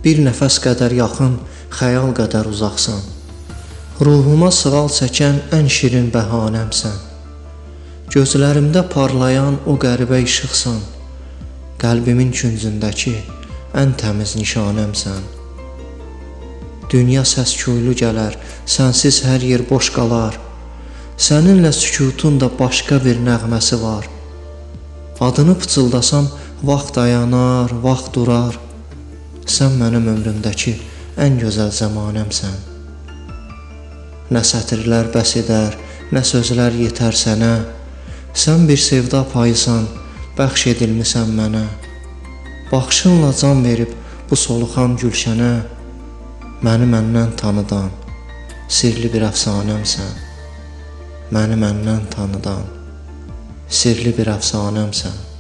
Bir nəfəs qədər yaxın, xəyal qədər uzaqsan. Ruhuma sığal çəkən ən şirin bəhanəmsən. Gözlərimdə parlayan o qəribə işıqsan. Qəlbimin küncündəki ən təmiz nişanəmsən. Dünya səs-küylü gələr, sənsiz hər yer boş qalar. Səninlə sükutun da başqa bir nəğməsi var. Adını pıçıldasam, vaxt dayanar, vaxt durar. Sən mənim ömrümdəki ən gözəl zəmanəmsən. Nə sətirlər bəs edər, nə sözlər yetər sənə. Sən bir sevda payısan, bəxş edilmisən mənə. Baxışınla can verib bu soluxan gülşənə. Məni məndən tanıdan, sirli bir əfsanəmsən. Məni məndən tanıdan, sirli bir əfsanəmsən.